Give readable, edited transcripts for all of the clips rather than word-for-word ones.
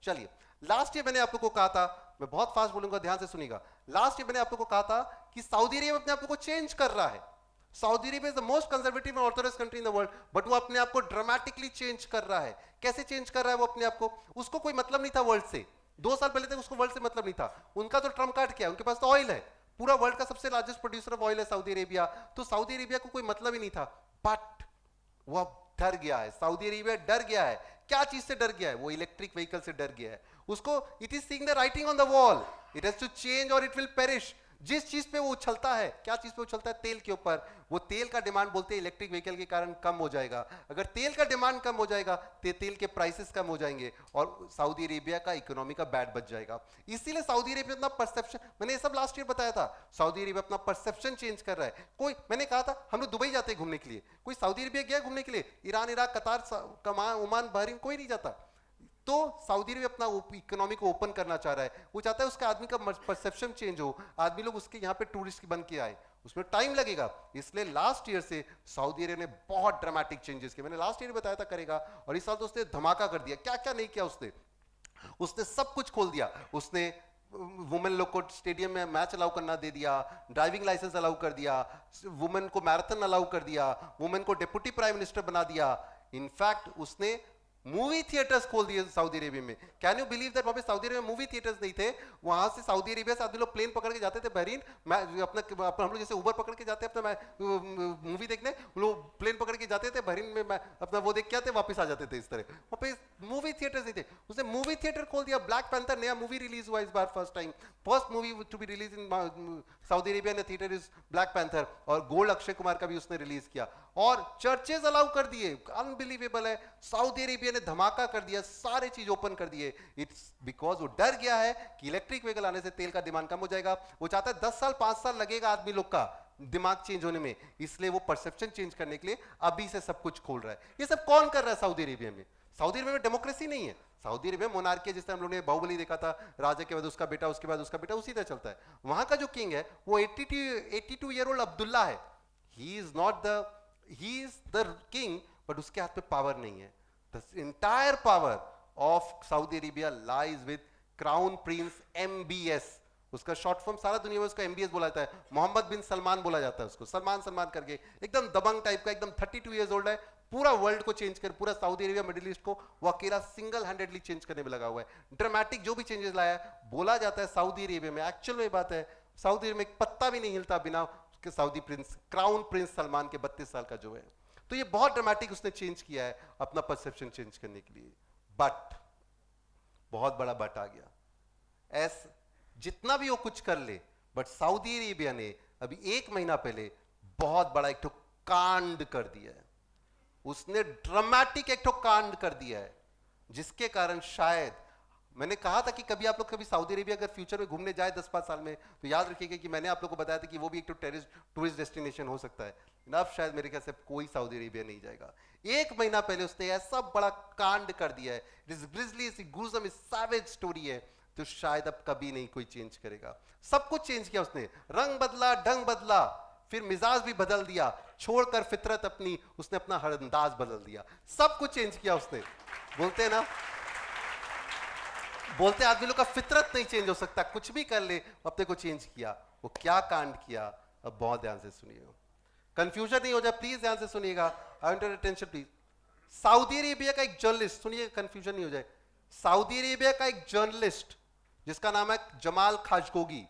चलिए, last year मैंने आप लोगों को कहा था, मैं बहुत फास्ट बोलूंगा, ध्यान से सुनिएगा। लास्ट ईयर मैंने आप लोगों को कहा था कि सऊदी अरेबिया अपने आप को चेंज कर रहा है। Saudi Arabia is the most conservative and Orthodox country in the world, but वो अपने आप को ड्रामेटिकली चेंज कर रहा है। कैसे चेंज कर रहा है वो अपने आप को? उसको कोई मतलब नहीं था वर्ल्ड से, 2 साल पहले तक उसको वर्ल्ड से मतलब नहीं था। उनका तो ट्रम्प कार्ड क्या है, उनके पास तो ऑयल है, पूरा वर्ल्ड का सबसे लार्जेस्ट प्रोड्यूसर ऑफ ऑयल है सऊदी अरेबिया। तो सऊदी अरेबिया को कोई मतलब ही नहीं था, बट वो अब डर गया है। सऊदी अरेबिया डर गया है। क्या चीज से डर गया है? वो इलेक्ट्रिक व्हीकल से डर गया है। उसको it is seeing the writing on the wall, it has to change और इट विल पेरिश। जिस चीज पे वो उछलता है, क्या चीज पे उछलता है? तेल के ऊपर। वो तेल का डिमांड बोलते हैं इलेक्ट्रिक व्हीकल के कारण कम हो जाएगा। अगर तेल का डिमांड कम हो जाएगा तो तेल के प्राइसेस कम हो जाएंगे और सऊदी अरेबिया का इकोनॉमी का बैट बच जाएगा। इसीलिए सऊदी अरेबिया अपना परसेप्शन, मैंने ये सब लास्ट ईयर बताया था, सऊदी अरेबिया अपना परसेप्शन चेंज कर रहा है। कोई, मैंने कहा था हम लोग दुबई जाते हैं घूमने के लिए, कोई सऊदी अरेबिया गया घूमने के लिए? ईरान, इराक, कतार, ओमान, बहरीन कोई नहीं जाता। तो सऊदी अरेबिया अपना इकोनॉमी को ओपन करना चाह रहा है। वो चाहता है उसका आदमी का परसेप्शन चेंज हो, आदमी लोग उसके यहाँ पे टूरिस्ट बन के आए। उसमें टाइम लगेगा, इसलिए लास्ट ईयर से सऊदी अरेबिया ने बहुत ड्रामेटिक चेंजेस किए। मैंने लास्ट ईयर बताया था करेगा, और इस साल तो उसने धमाका कर दिया। क्या क्या नहीं किया उसने? उसने सब कुछ खोल दिया। उसने वुमेन लोग को स्टेडियम में मैच अलाउ करना दे दिया, ड्राइविंग लाइसेंस अलाउ कर दिया, वुमेन को मैराथन अलाउ कर दिया, वुमेन को डिप्टी प्राइम मिनिस्टर बना दिया। इनफैक्ट उसने मूवी थिएटर्स खोल दिए सऊदी अरेबिया में। Can you believe that? वहां पे सऊदी अरेबिया में मूवी थिएटर्स नहीं थे। वहां से सऊदी अरेबिया से आदमी लोग प्लेन पकड़ के जाते थे बहरीन, अपना हम लोग जैसे उबर पकड़ के जाते हैं अपना मूवी देखने, लोग प्लेन पकड़ के जाते थे बहरीन में, अपना वो देख के आते वापस आ जाते थे। इस तरह वहां पे मूवी थिएटर्स नहीं थे। उसने मूवी थिएटर खोल दिया। ब्लैक पैंथर नया मूवी रिलीज हुआ इस बार, first time, first movie to be release in Saudi Arabia in theatre is Black Panther. और गोल्ड अक्षय कुमार का भी उसने रिलीज किया। और चर्चेज अलाउ कर दिए। अनबिलीवेबल है, सऊदी अरेबिया ने धमाका कर दिया, सारे चीज ओपन कर दिए। इट्स बिकॉज वो डर गया है कि इलेक्ट्रिक व्हीकल आने से तेल का डिमांड कम हो जाएगा। वो चाहता है 10 साल 5 साल लगेगा आदमी लोग का दिमाग चेंज होने में, इसलिए वो परसेप्शन चेंज करने के लिए अभी से सब कुछ खोल रहा है। ये सब कौन कर रहा है सऊदी अरेबिया में? सऊदी अरेबिया में डेमोक्रेसी नहीं है। सऊदी अरेबिया में मोनार्की है, जिससे हम लोग ने बाहुबली देखा था, राजा के बाद उसका बेटा, उसके बाद उसका बेटा, उसी तरह चलता है। वहां का जो किंग है वो 82 ईयर ओल्ड अब्दुल्ला है। He is not the, he is the king, but उसके हाथ में पावर नहीं है। The entire power of Saudi Arabia lies with crown Prince MBS। उसका शॉर्ट फॉर्म सारा दुनिया में उसका MBS बोला जाता है। मोहम्मद बिन सलमान बोला जाता है उसको, सलमान सलमान करके, एकदम दबंग टाइप का, एकदम 32 ईयर्स ओल्ड है। पूरा वर्ल्ड को चेंज कर, पूरा सऊदी अरेबिया मिडिल ईस्ट को वो अकेला सिंगल हैंडेडली चेंज करने में लगा हुआ है। ड्रामेटिक जो भी चेंजेस लाया है, बोला जाता है सऊदी अरेबिया में, एक्चुअल में बात है सऊदी अरेबिया में एक पत्ता भी नहीं हिलता बिना Saudi Prince, crown Prince Salman के 32 साल का जो है। तो ये बहुत ड्रामेटिक उसने चेंज किया है अपना परसेप्शन चेंज करने के लिए। बट बहुत बड़ा बट आ गया। जितना भी वो कुछ कर ले, बट सऊदी अरेबिया ने अभी 1 महीना पहले बहुत बड़ा एक ठो कांड कर दिया है। उसने ड्रामेटिक एक ठो कांड कर दिया है, जिसके कारण शायद, मैंने कहा था कि कभी आप लोग कभी सऊदी अरेबिया अगर फ्यूचर में घूमने जाए 10-5 साल में, तो याद रखिएगा कि मैंने आप लोग को बताया था कि वो भी एक टूरिस्ट डेस्टिनेशन हो सकता है। अब शायद मेरे ख्याल से कोई सऊदी अरेबिया नहीं जाएगा। 1 महीना पहले उसने ऐसा बड़ा कांड कर दिया है। It is grizzly, gruesome, savage story है। तो शायद अब कभी नहीं कोई चेंज करेगा। सब कुछ चेंज किया उसने, रंग बदला, ढंग बदला, फिर मिजाज भी बदल दिया, छोड़कर फितरत अपनी, उसने अपना हर अंदाज बदल दिया। सब कुछ चेंज किया उसने। बोलते हैं ना, बोलते आदमी लोग का फितरत नहीं चेंज हो सकता, कुछ भी कर ले, अपने को चेंज किया। वो क्या कांड किया, अब बहुत ध्यान से सुनिएगा, कंफ्यूजन नहीं हो जाए, प्लीज ध्यान से सुनिएगा। I want your attention please. Saudi Arabia का एक जर्नलिस्ट, सुनिए कंफ्यूजन नहीं हो जाए, सऊदी अरेबिया का एक जर्नलिस्ट जिसका नाम है जमाल खाशोगी।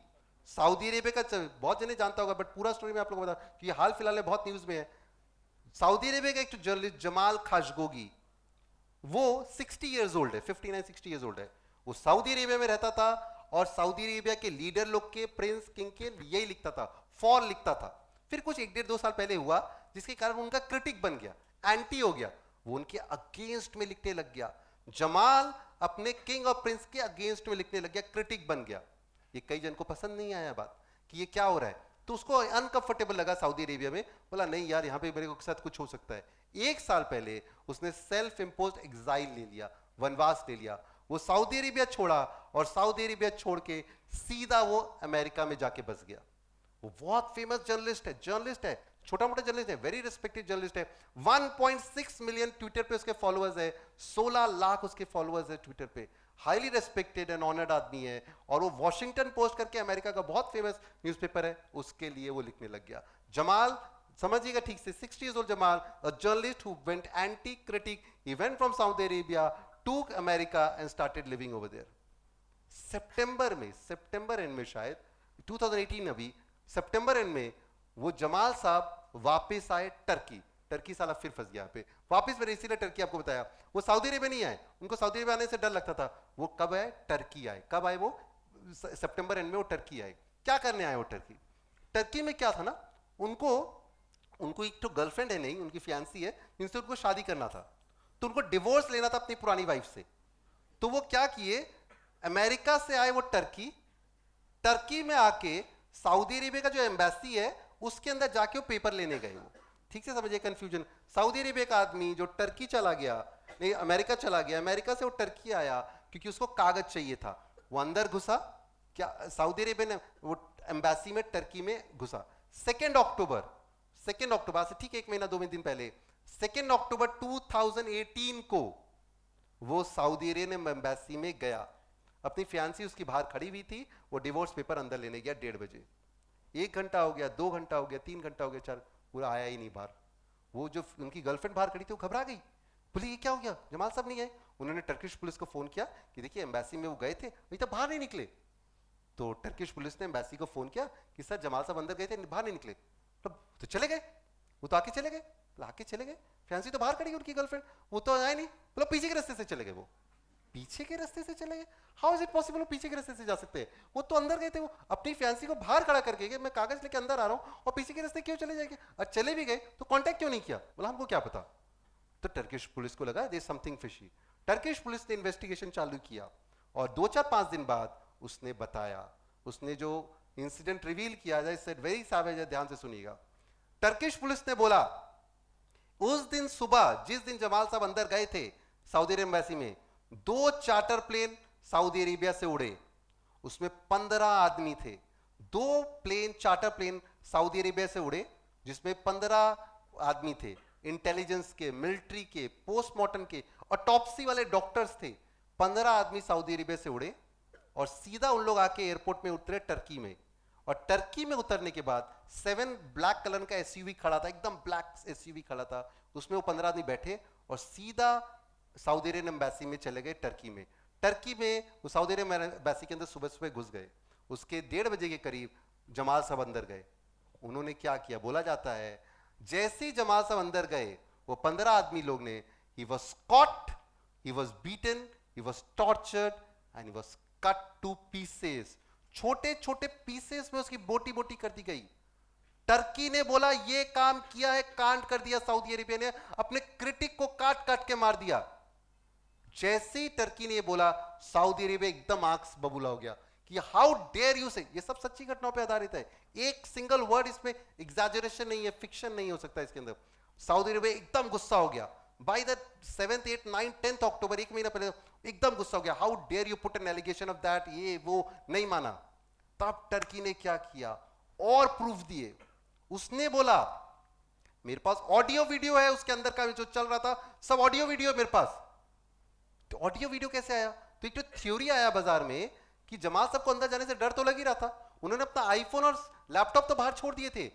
सऊदी अरेबिया का बहुत जने जानता होगा, बट पूरा स्टोरी मैं आप लोगों को बता कि हाल फिलहाल में बहुत न्यूज में है। सऊदी अरेबिया का एक जर्नलिस्ट जमाल खाशोगी, वो 60 इयर्स ओल्ड है, 59-60 इयर्स ओल्ड है। वो सऊदी अरेबिया में रहता था और सऊदी अरेबिया के लीडर लोग के, प्रिंस किंग के यही लिखता था, फॉर लिखता था। फिर कुछ 1-1.5-2 साल पहले हुआ जिसके कारण उनका क्रिटिक बन गया, एंटी हो गया, वो उनके अगेंस्ट में लिखने लग गया। जमाल अपने किंग और प्रिंस के अगेंस्ट में लिखने लग गया, क्रिटिक बन गया। ये कई जन को पसंद नहीं आया बात कि ये क्या हो रहा है, तो उसको अनकंफर्टेबल लगा सऊदी अरेबिया में। बोला नहीं यार, यहाँ पे मेरे को साथ कुछ हो सकता है। 1 साल पहले उसने सेल्फ इंपोज्ड एग्जाइल ले लिया, वनवास ले लिया। वो सऊदी अरेबिया छोड़ा और सऊदी अरेबिया छोड़ के सीधा वो अमेरिका में जाके बस गया। वो बहुत फेमस जर्नलिस्ट है, छोटा मोटा जर्नलिस्ट है, वेरी रिस्पेक्टेड जर्नलिस्ट है। 1.6 मिलियन ट्विटर पे उसके फॉलोअर्स है, 16 लाख उसके फॉलोअर्स है ट्विटर पे। हाईली रेस्पेक्टेड एंड ऑनर्ड आदमी है, और वो वॉशिंगटन पोस्ट करके अमेरिका का बहुत फेमस न्यूज़पेपर है, उसके लिए वो लिखने लग गया। जमाल, समझिएगा ठीक से, 60 years old Jamal, a journalist who went anti-critic, he went from Saudi Arabia to America and started living over there. September and में शायद 2018, अभी सितंबर एंड में वो जमाल साहब वापस आए टर्की साला फिर फंस गया पे वापस। मैंने इसीलिए टर्की आपको बताया, वो सऊदी अरेबिया नहीं आए, उनको सऊदी अरेबिया आने से डर लगता था। वो कब आए? टर्की आए। कब आए वो? सितंबर एंड में वो टर्की आए। क्या करने आए वो टर्की में क्या था ना, उनको एक तो गर्लफ्रेंड है नहीं, उनकी फियांसी है जिनसे उनको शादी करना था, तो उनको डिवोर्स लेना था अपनी पुरानी वाइफ से। तो वो क्या किए, अमेरिका से आए वो टर्की में आके सऊदी अरेबिया का जो एम्बेसी है उसके अंदर जाके वो पेपर लेने गए। वो ठीक से समझिए कंफ्यूजन। सऊदी अरेबिया का आदमी जो टर्की चला गया, नहीं अमेरिका चला गया, अमेरिका से वो टर्की आया क्योंकि उसको कागज चाहिए था। वो अंदर घुसा, क्या सऊदी अरेबिया ने वो एम्बेसी में टर्की में घुसा। 2 अक्टूबर से ठीक 1 महीना 2 दिन पहले, 2 अक्टूबर 2018 को वो सऊदी अरेबियन एम्बेसी में गया। अपनी फियांसी उसकी बाहर खड़ी हुई थी, वो डिवोर्स पेपर अंदर लेने गया 1:30 बजे। 1 घंटा हो गया, 2 घंटा हो गया, 3 घंटा हो गया, 4, पूरा आया ही नहीं बाहर। वो जो उनकी गर्लफ्रेंड बाहर खड़ी थी वो घबरा गई, बोली ये क्या हो गया, जमाल साहब नहीं आए। उन्होंने टर्किश पुलिस को फोन किया कि देखिए एम्बेसी में वो गए थे, अभी तक बाहर नहीं निकले। तो टर्किश पुलिस ने एम्बेसी को फोन किया कि सर जमाल साहब अंदर गए थे, बाहर नहीं निकले। तो चले गए, वो तो आके चले गए, फैंसी तो बाहर खड़ी उनकी गर्लफ्रेंड, वो तो आए नहीं, बोला पीछे के रास्ते से चले गए। वो पीछे के रास्ते से चले गए, हाउ इज इट पॉसिबल? पीछे के रास्ते से जा सकते हैं? वो तो अंदर गए थे, वो अपनी फैंसी को बाहर खड़ा करके गए, मैं कागज लेके अंदर आ रहा हूँ और पीछे के रास्ते क्यों चले जाएंगे? और चले भी गए तो कांटेक्ट क्यों नहीं किया? बोला हमको क्या पता। तो टर्किश पुलिस को लगा there something fishy. Turkish police ने इन्वेस्टिगेशन चालू किया और 2-4-5 दिन बाद उसने बताया, उसने जो इंसिडेंट रिवील किया, वेरी सैवेज है, ध्यान से सुनिएगा। टर्किश पुलिस ने बोला उस दिन सुबह जिस दिन जमाल साहब अंदर गए थे सऊदी अरेबिया एम्बेसी में, 2 चार्टर प्लेन सऊदी अरेबिया से उड़े, उसमें 15 आदमी थे। 2 plane charter plane Saudi Arabia से उड़े जिसमें 15 आदमी थे, इंटेलिजेंस के, मिलिट्री के, पोस्टमार्टम के, ऑटोप्सी वाले डॉक्टर्स थे। 15 आदमी सऊदी अरेबिया से उड़े और सीधा उन लोग आके एयरपोर्ट में उतरे टर्की में। और टर्की में उतरने के बाद 7 ब्लैक कलर का एसयूवी खड़ा था, एकदम ब्लैक एसयूवी खड़ा था, उसमें वो 15 आदमी बैठे और सीधा सऊदी अरेबियन एम्बेसी में चले गए टर्की में। टर्की में वो सऊदी अरेबियन एम्बेसी के अंदर सुबह घुस गए। उसके 1:30 बजे के करीब जमाल साहब अंदर गए। उन्होंने क्या किया, बोला जाता है जैसे ही जमाल साहब अंदर गए वो 15 आदमी लोग ने, he was caught, he was beaten, he was tortured and he was cut to pieces। छोटे छोटे पीसेस में उसकी बोटी बोटी कर दी गई। टर्की ने बोला ये काम किया है, कांड कर दिया सऊदी अरेबिया ने, अपने क्रिटिक को काट काट के मार दिया। जैसे ही टर्की ने ये बोला सऊदी अरेबिया एकदम आंख बबूला हो गया कि हाउ डेयर यू से। ये सब सच्ची घटनाओं पे आधारित है, एक सिंगल वर्ड इसमें एग्जैजरेशन नहीं है, फिक्शन नहीं हो सकता इसके अंदर। सऊदी अरेबिया एकदम गुस्सा हो गया। By the 7th 8th 9th 10th अक्टूबर, 1 महीना पहले एकदम गुस्सा हो गया, how dare you put an allegation of that, ये वो नहीं माना। तब टर्की ने क्या किया और प्रूफ दिए। उसने बोला मेरे पास ऑडियो वीडियो है, उसके अंदर का जो चल रहा था सब ऑडियो वीडियो मेरे पास। तो ऑडियो वीडियो कैसे आया? तो एक तो थ्योरी आया बाजार में कि जमाल साहब को अंदर जाने से डर तो लग ही रहा था, उन्होंने अपना आईफोन और लैपटॉप तो बाहर छोड़ दिए थे,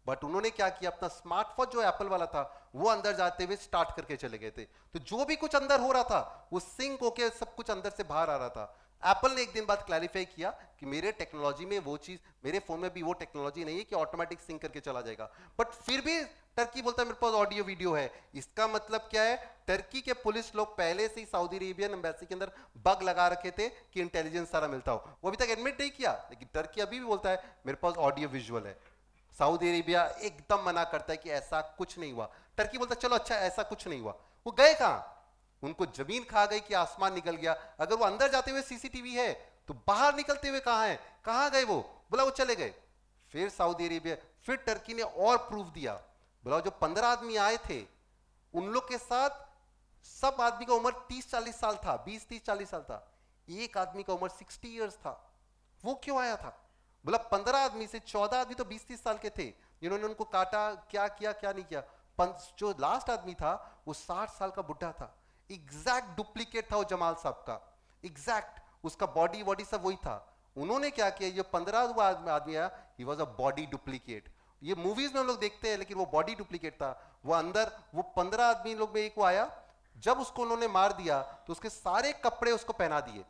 बट उन्होंने क्या किया, अपना स्मार्टफोन जो एप्पल वाला था वो अंदर जाते हुए स्टार्ट करके चले गए थे। तो जो भी कुछ अंदर हो रहा था वो सिंक होके सब कुछ अंदर से बाहर आ रहा था। एप्पल ने एक दिन बाद क्लैरिफाई किया कि मेरे टेक्नोलॉजी में वो चीज, मेरे फोन में भी वो टेक्नोलॉजी नहीं है कि ऑटोमेटिक सिंक करके चला जाएगा। बट फिर भी टर्की बोलता है मेरे पास ऑडियो वीडियो है। इसका मतलब क्या है, टर्की के पुलिस लोग पहले से ही सऊदी अरेबियन एम्बेसी के अंदर बग लगा रखे थे कि इंटेलिजेंस सारा मिलता हो। वो अभी तक एडमिट नहीं किया, लेकिन टर्की अभी भी बोलता है मेरे पास ऑडियो विजुअल है। सऊदी अरेबिया एकदम मना करता है कि ऐसा कुछ नहीं हुआ। टर्की बोलता है चलो अच्छा ऐसा कुछ नहीं हुआ। वो गए कहां? उनको जमीन खा गई कि आसमान निकल गया। अगर वो अंदर जाते हुए सीसीटीवी है तो बाहर निकलते हुए कहां है, कहां गए वो? बोला वो चले गए। फिर सऊदी अरेबिया, फिर टर्की ने और प्रूफ दिया, बोला जो 15 आदमी आए थे उन लोग के साथ सब आदमी का उम्र 30-40 साल था, 20-30-40 साल था। एक आदमी का उम्र 60 इयर्स था। वो क्यों आया था? बोला 15 आदमी से 14 आदमी तो 20-30 साल के थे जिन्होंने उनको काटा, क्या किया क्या नहीं किया। जो लास्ट आदमी था वो 60 साल का बुढ़ा था, एग्जैक्ट डुप्लीकेट था वो जमाल साहब का। एग्जैक्ट उसका बॉडी बॉडी सब वही था। उन्होंने क्या किया, ये 15वां आदमी आया, he was a body duplicate. ये मूवीज में हम लोग देखते हैं लेकिन वो बॉडी डुप्लीकेट था। वो अंदर वो 15 आदमी लोग में एक वो आया, जब उसको उन्होंने मार दिया तो उसके सारे कपड़े उसको पहना दिए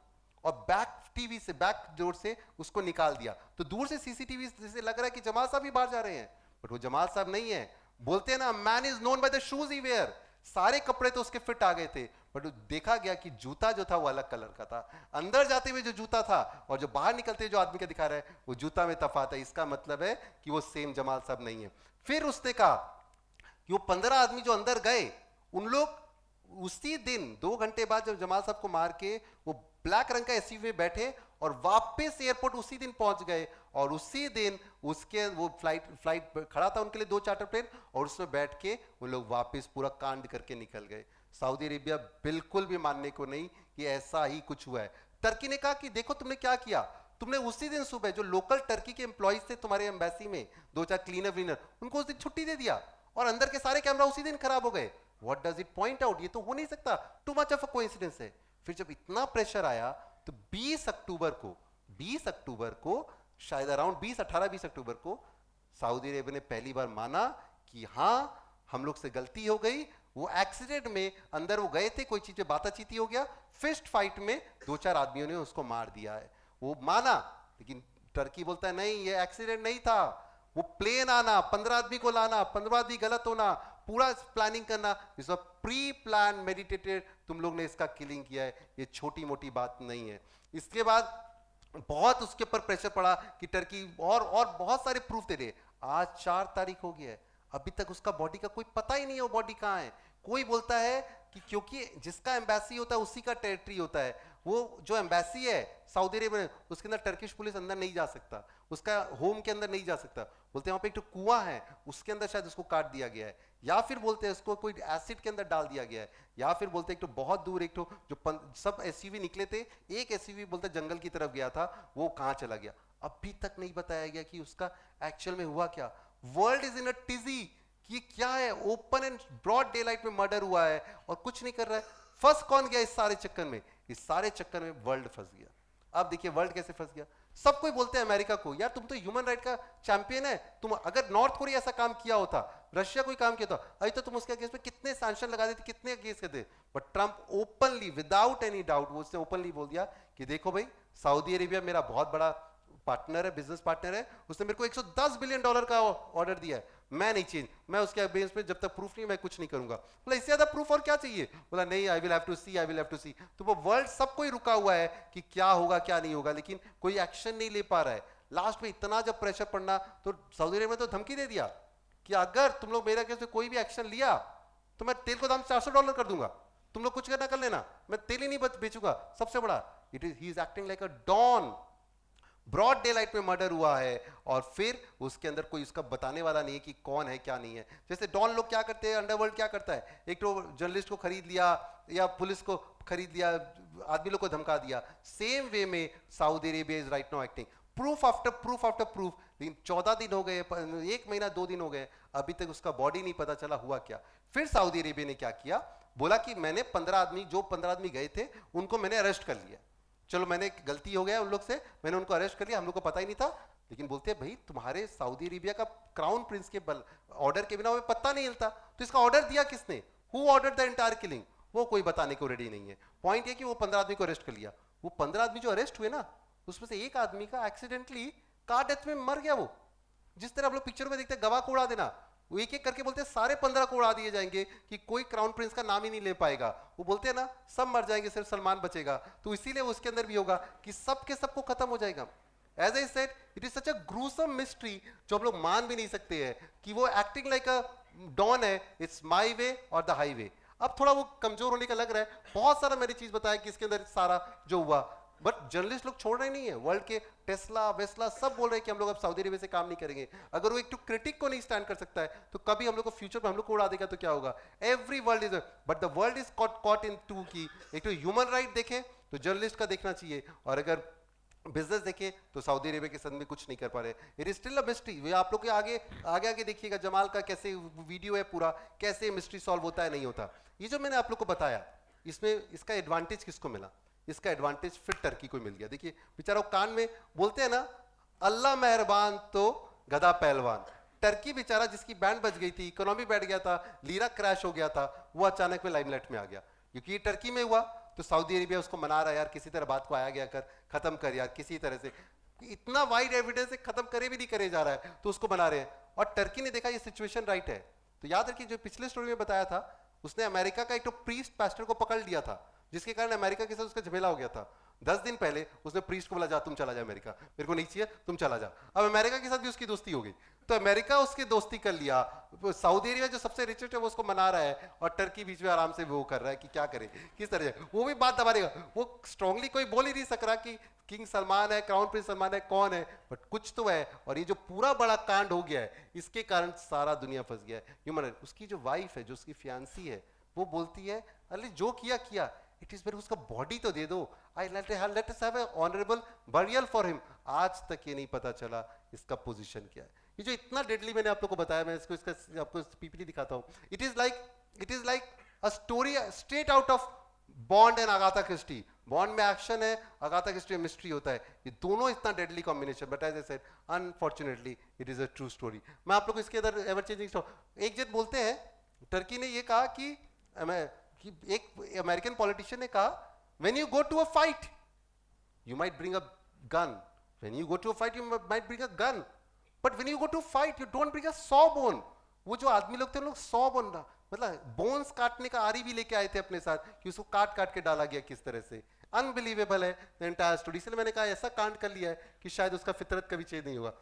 और बैक टीवी से बैक डोर से उसको निकाल दिया। तो दूर से सीसीटीवी से लग रहा है कि जमाल साहब ही बाहर जा रहे हैं, बट वो जमाल साहब नहीं है। बोलते हैं ना, man is known by the shoes he wear. सारे कपड़े तो उसके फिट आ गए थे, बट देखा गया कि जूता जो था वो अलग कलर का था। अंदर जाते हुए जो जूता था और जो बाहर निकलते हुए जो आदमी का दिखा रहा है, वो जूता में तफात है। इसका मतलब है कि वो सेम जमाल साहब नहीं है। फिर उसने कहा कि वो 15 आदमी जो अंदर गए, उन लोग उसी दिन 2 घंटे बाद जब जमाल साहब को मार के वो ब्लैक रंग का एसयूवी में बैठे और वापस एयरपोर्ट उसी दिन पहुंच गए। और उसी दिन उसके वो फ्लाइट खड़ा था उनके लिए 2 चार्टर प्लेन, और उसमें बैठ के वो लोग वापस पूरा कांड करके निकल गए। सऊदी अरेबिया बिल्कुल भी मानने को नहीं कि ऐसा ही कुछ हुआ है। टर्की ने कहा कि देखो तुमने क्या किया, तुमने उसी दिन सुबह जो लोकल टर्की के एम्प्लॉइज थे तुम्हारे एम्बेसी में, 2-4 क्लीनर व्लीनर, उनको उस दिन छुट्टी दे दिया और अंदर के सारे कैमरा उसी दिन खराब हो गए। What does it point out? ये तो हो नहीं सकता, too much of a coincidence है। फिर जब इतना प्रेशर आया तो 20 अक्टूबर को शायद अराउंड 18-20 अक्टूबर को सऊदी अरेबिया ने पहली बार माना कि हाँ हम लोग से गलती हो गई। वो एक्सीडेंट में अंदर वो गए थे, कोई चीज पे बाताचीती हो गया, फिस्ट फाइट में 2-4 आदमियों ने उसको मार दिया है। वो माना, लेकिन टर्की बोलता है नहीं ये एक्सीडेंट नहीं था। वो प्लेन आना, 15 आदमी को लाना, 15 आदमी गलत होना, पूरा प्लानिंग करना, इस प्री प्लान मेडिटेटेड तुम लोग ने इसका किलिंग किया है। ये छोटी मोटी बात नहीं है। इसके बाद बहुत उसके ऊपर प्रेशर पड़ा कि टर्की और बहुत सारे प्रूफ दे रहे। आज 4 तारीख हो गया है, अभी तक उसका बॉडी का कोई पता ही नहीं है वो बॉडी कहाँ है। कोई बोलता है कि क्योंकि जिसका एम्बेसी होता है उसी का टेरिटरी होता है, वो जो एम्बेसी है सऊदी अरेबिया में उसके अंदर टर्किश पुलिस अंदर नहीं जा सकता, उसका होम के अंदर नहीं जा सकता। बोलते हैं वहां पे एक तो कुआं है, उसके अंदर शायद उसको काट दिया गया है, या फिर बोलते हैं उसको कोई एसिड के अंदर डाल दिया गया है, या फिर बोलते हैं एक तो बहुत दूर एक तो जो सब एसयूवी निकले थे, एक एसयूवी बोलते जंगल की तरफ गया था, वो कहाँ चला गया। अभी तक नहीं बताया गया कि उसका एक्चुअल में हुआ क्या। वर्ल्ड इज इन अ टिजी कि क्या है, open and broad daylight में मर्डर हुआ है और कुछ नहीं कर रहा है। फंस कौन गया इस सारे चक्कर में? इस सारे चक्कर में वर्ल्ड फंस गया। अब देखिए वर्ल्ड कैसे फंस गया। सब कोई बोलते हैं अमेरिका को, यार तुम तो ह्यूमन राइट का चैंपियन है, तुम अगर नॉर्थ कोरिया ऐसा काम किया होता, रशिया कोई काम किया था, अभी तो तुम उसके केस पे कितने सैंक्शन लगा देते, कितने केस करते। But Trump openly without any doubt वो उसने ओपनली बोल दिया कि देखो भाई सऊदी अरेबिया मेरा बहुत बड़ा पार्टनर है, बिजनेस पार्टनर है, उसने मेरे को $110 बिलियन का ऑर्डर दिया है, मैं नहीं चेंज, मैं उसके बेस पे जब तक प्रूफ नहीं मैं कुछ नहीं करूंगा। बोला इससे ज्यादा प्रूफ और क्या चाहिए? बोला नहीं, आई विल हैव टू सी। तो वो वर्ल्ड सब कोई रुका हुआ है कि क्या होगा क्या नहीं होगा, लेकिन कोई एक्शन नहीं ले पा रहा है। लास्ट में इतना जब प्रेशर पड़ना तो सऊदी अरेबिया ने तो धमकी दे दिया कि अगर तुम लोग मेरा केस में कोई भी एक्शन लिया तो मैं तेल को दाम $400 कर दूंगा, तुम लोग कुछ करना कर लेना, मैं तेल ही नहीं बेचूंगा। सबसे बड़ा it is he is acting like a don. Broad daylight में मर्डर हुआ है और फिर उसके अंदर कोई उसका बताने वाला नहीं है कि कौन है क्या नहीं है। जैसे डॉन लोग क्या करते हैं, अंडरवर्ल्ड क्या करता है, एक तो जर्नलिस्ट को खरीद लिया या पुलिस को खरीद लिया, आदमी लोग को धमका दिया। सेम वे में Saudi Arabia is right now acting proof after proof after proof. लेकिन 14 दिन हो गए, 1 महीना 2 दिन हो गए, अभी तक उसका बॉडी नहीं पता चला हुआ क्या। फिर सऊदी अरेबिया ने क्या किया, बोला कि मैंने 15 आदमी गए थे उनको मैंने अरेस्ट कर लिया, चलो मैंने गलती हो गया उन लोग से, मैंने उनको अरेस्ट कर लिया, हम लोग को पता ही नहीं था। लेकिन बोलते हैं भाई तुम्हारे सऊदी अरेबिया का क्राउन प्रिंस के ऑर्डर के बिना हमें पता नहीं हिलता, तो इसका ऑर्डर दिया किसने, who order the entire killing, वो कोई बताने को रेडी नहीं है। पॉइंट ये कि वो 15 आदमी को अरेस्ट कर लिया। वो 15 आदमी जो अरेस्ट हुए ना, उसमें से एक आदमी का एक्सीडेंटली कार डेथ में मर गया। वो जिस तरह आप लोग पिक्चर में देखते हैं गवाह को उड़ा देना, वो एक एक करके बोलते हैं सारे 15 को उड़ा दिए जाएंगे कि कोई क्राउन प्रिंस का नाम ही नहीं ले पाएगा। वो बोलते हैं ना सब मर जाएंगे सिर्फ सलमान बचेगा, तो इसीलिए उसके अंदर भी होगा कि सब के सबको खत्म हो जाएगा। As I said it is such a gruesome mystery जो हम लोग मान भी नहीं सकते हैं कि वो एक्टिंग लाइक अ डॉन है, इट्स माई वे और द हाईवे। अब थोड़ा वो कमजोर होने का लग रहा है, बहुत सारा मैंने चीज बताया कि इसके अंदर सारा जो हुआ, बट जर्नलिस्ट लोग छोड़ रहे नहीं है। वर्ल्ड के टेस्ला वेस्ला सब बोल रहे हैं कि हम लोग अब सऊदी अरेबिया से काम नहीं करेंगे। अगर वो एक तो क्रिटिक को नहीं स्टैंड कर सकता है तो कभी हम लोग को फ्यूचर में हम लोग को उड़ा देगा तो क्या होगा। Every world is, but the world is caught in two की एक तो ह्यूमन राइट देखे तो जर्नलिस्ट का देखना चाहिए, और अगर बिजनेस देखे तो सऊदी अरेबिया के संग में कुछ नहीं कर पा रहे। It is still a mystery. वे आप लोग के आगे देखिएगा जमाल का कैसे वीडियो है पूरा, कैसे मिस्ट्री सॉल्व होता है नहीं होता। ये जो मैंने आप लोग को बताया इसमें इसका एडवांटेज किसको मिला, इसका एडवांटेज फिर टर्की को मिल गया। देखिए बेचारा वो कान में बोलते हैं ना, अल्लाह मेहरबान तो गधा पहलवान। टर्की बेचारा जिसकी बैंड बज गई थी, इकोनॉमी बैठ गया था, लीरा क्रैश हो गया था, वो अचानक में लाइमलाइट में आ गया। क्योंकि ये टर्की में हुआ तो सऊदी अरेबिया उसको मना रहा है, यार किसी तरह बात को आया गया कर, खत्म कर यार किसी तरह से। इतना वाइड एविडेंस है, खत्म करे भी नहीं करे जा रहा है तो उसको बना रहे हैं। और टर्की ने देखा ये सिचुएशन राइट है, तो याद रखिए जो पिछले स्टोरी में बताया था, उसने अमेरिका का एक तो प्रीस्ट पास्टर को पकड़ लिया था, जिसके कारण अमेरिका के साथ उसका झमेला हो गया था। 10 दिन पहले उसने प्रीस्ट को बोला, जा तुम चला जा अमेरिका, मेरे को नहीं चाहिए, तुम चला जा। अब अमेरिका के साथ भी उसकी दोस्ती हो गई, तो अमेरिका उसकी दोस्ती कर लिया। सऊदी अरेबिया जो सबसे रिचेस्ट है वो उसको मना रहा है, और टर्की बीच में आराम से वो कर रहा है कि क्या करे, किस तरह से वो भी बात दबाएगा। वो स्ट्रांगली कोई बोल ही नहीं सक रहा कि किंग सलमान है, क्राउन प्रिंस सलमान है, कौन है, बट कुछ तो है। और ये जो पूरा बड़ा कांड हो गया है, इसके कारण सारा दुनिया फंस गया है। ह्यूमन, उसकी जो वाइफ है, जो उसकी फियांसी है, वो बोलती है अरे जो किया किया, इट इज बेटर उसका बॉडी तो दे दो, I let us have a honourable burial for him. आज तक ये नहीं पता चला इसका पोजीशन क्या है। ये जो इतना डेडली मैंने आप लोगों को बताया, मैं इसको इसका आपको पीपीटी दिखाता हूं। It is like a story straight out of Bond and Agatha Christie. Bond में एक्शन है, अगाथा क्रिस्टी में मिस्ट्री होता है। ये दोनों इतना deadly combination, but as I said unfortunately it is a true story. मैं आप लोग को इसके अंदर एवर चेंजिंग स्टोरी, एक जन बोलते हैं टर्की ने ये कहा कि एक अमेरिकन पॉलिटिशियन ने कहा, when you go to a fight you might bring a gun, when you go to a fight you might bring a gun, but when you go to fight you don't bring a saw bone. वो जो आदमी लोग थे उन लोग saw bone, मतलब bones काटने का आरी भी लेके आए थे अपने साथ, कि उसको काट काट के डाला गया किस तरह से। अनबिलीवेबल है द एंटायर स्टोरी। इसलिए मैंने कहा ऐसा कांड कर लिया है कि शायद उसका फितरत कभी चेंज नहीं हुआ।